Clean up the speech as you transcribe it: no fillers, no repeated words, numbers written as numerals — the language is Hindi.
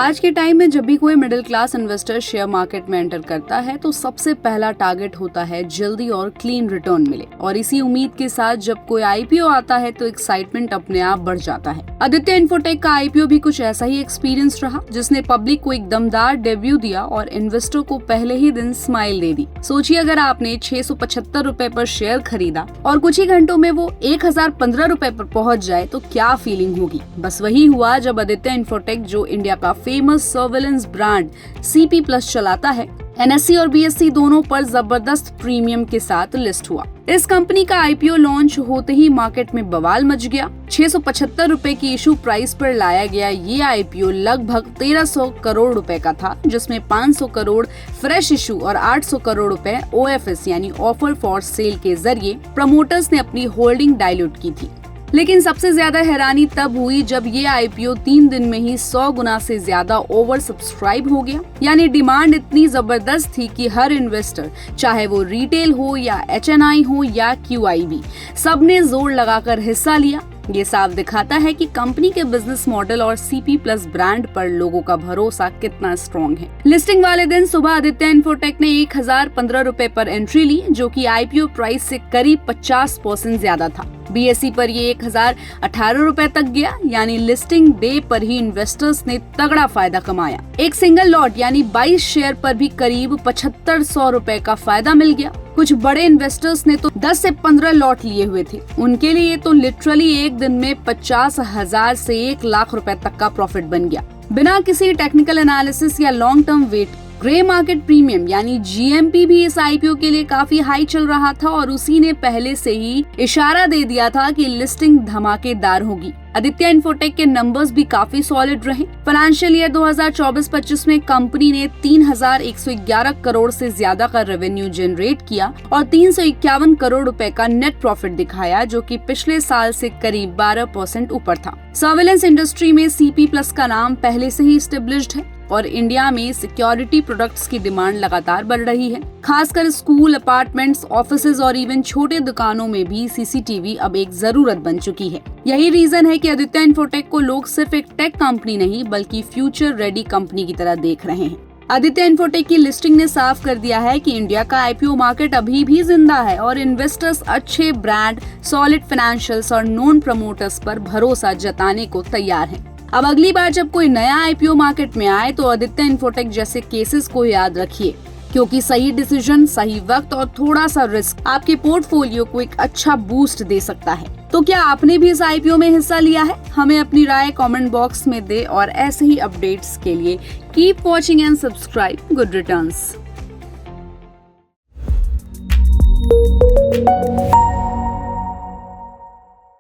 आज के टाइम में जब भी कोई middle class investor share market में एंटर करता है तो सबसे पहला टारगेट होता है जल्दी और क्लीन रिटर्न मिले, और इसी उम्मीद के साथ जब कोई आईपीओ आता है तो एक्साइटमेंट अपने आप बढ़ जाता है। आदित्य इन्फोटेक का आईपीओ भी कुछ ऐसा ही एक्सपीरियंस रहा, जिसने पब्लिक को एक दमदार डेब्यू दिया और इन्वेस्टर को पहले ही दिन स्माइल दे दी। सोचिए अगर आपने 675 रुपए पर शेयर खरीदा और कुछ ही घंटों में वो 1015 रुपए पर पहुंच जाए तो क्या फीलिंग होगी। बस वही हुआ जब आदित्य इन्फोटेक, जो इंडिया का फेमस सर्विलेंस ब्रांड CP+ चलाता है, NSE और BSE दोनों पर जबरदस्त प्रीमियम के साथ लिस्ट हुआ। इस कंपनी का आईपीओ लॉन्च होते ही मार्केट में बवाल मच गया। 675 रुपए की इशू प्राइस पर लाया गया ये आईपीओ लगभग 1300 करोड़ रुपए का था, जिसमें 500 करोड़ फ्रेश इशू और 800 करोड़ रुपए OFS यानी ऑफर फॉर सेल के जरिए प्रमोटर्स ने अपनी होल्डिंग डाइल्यूट की थी। लेकिन सबसे ज्यादा हैरानी तब हुई जब ये आईपीओ 3 दिन में ही 100 गुना से ज्यादा ओवर सब्सक्राइब हो गया। यानी डिमांड इतनी जबरदस्त थी कि हर इन्वेस्टर, चाहे वो रिटेल हो या HNI हो या QIB, सबने जोर लगाकर हिस्सा लिया। ये साफ दिखाता है कि कंपनी के बिजनेस मॉडल और CP+ ब्रांड पर लोगों का भरोसा कितना स्ट्रॉन्ग है। लिस्टिंग वाले दिन सुबह आदित्य इन्फोटेक ने 1015 रुपए पर एंट्री ली, जो कि आईपीओ प्राइस से करीब 50% ज्यादा था। BSE पर ये 1018 रुपए तक गया, यानी लिस्टिंग डे पर ही इन्वेस्टर्स ने तगड़ा फायदा कमाया। एक सिंगल लॉट यानी 22 शेयर पर भी करीब 7500 रुपए का फायदा मिल गया। कुछ बड़े इन्वेस्टर्स ने तो 10 से 15 लॉट लिए हुए थे। उनके लिए तो लिटरली एक दिन में 50,000 से 1 लाख रुपए तक का प्रॉफिट बन गया, बिना किसी टेक्निकल एनालिसिस या long term wait. Grey market premium यानी GMP भी इस आईपीओ के लिए काफी हाई चल रहा था और उसी ने पहले से ही इशारा दे दिया था कि लिस्टिंग धमाकेदार होगी। आदित्य इन्फोटेक के नंबर्स भी काफी सॉलिड रहे। फाइनेंशियल ईयर 2024-25 में कंपनी ने 3111 करोड़ से ज्यादा का रेवेन्यू जनरेट किया और 351 करोड़ रुपए का नेट प्रॉफिट दिखाया, जो कि पिछले साल से करीब 12% ऊपर था। सर्विलेंस इंडस्ट्री में CP+ का नाम पहले से ही एस्टेब्लिश्ड है और इंडिया में सिक्योरिटी प्रोडक्ट्स की डिमांड लगातार बढ़ रही है। खासकर स्कूल, अपार्टमेंट्स, ऑफिसेज और इवन छोटे दुकानों में भी CCTV अब एक जरूरत बन चुकी है। यही रीजन है कि आदित्य इन्फोटेक को लोग सिर्फ एक टेक कंपनी नहीं बल्कि फ्यूचर रेडी कंपनी की तरह देख रहे हैं। आदित्य इन्फोटेक की लिस्टिंग ने साफ कर दिया है कि इंडिया का आईपीओ मार्केट अभी भी जिंदा है और इन्वेस्टर्स अच्छे ब्रांड, सॉलिड फाइनेंशियल्स और नोन प्रमोटर्स पर भरोसा जताने को तैयार हैं। अब अगली बार जब कोई नया आईपीओ मार्केट में आए तो आदित्य इन्फोटेक जैसे केसेस को याद रखिए, क्योंकि सही डिसीजन, सही वक्त और थोड़ा सा रिस्क आपके पोर्टफोलियो को एक अच्छा बूस्ट दे सकता है। तो क्या आपने भी इस आईपीओ में हिस्सा लिया है? हमें अपनी राय कमेंट बॉक्स में दे और ऐसे ही अपडेट्स के लिए keep watching and subscribe good returns.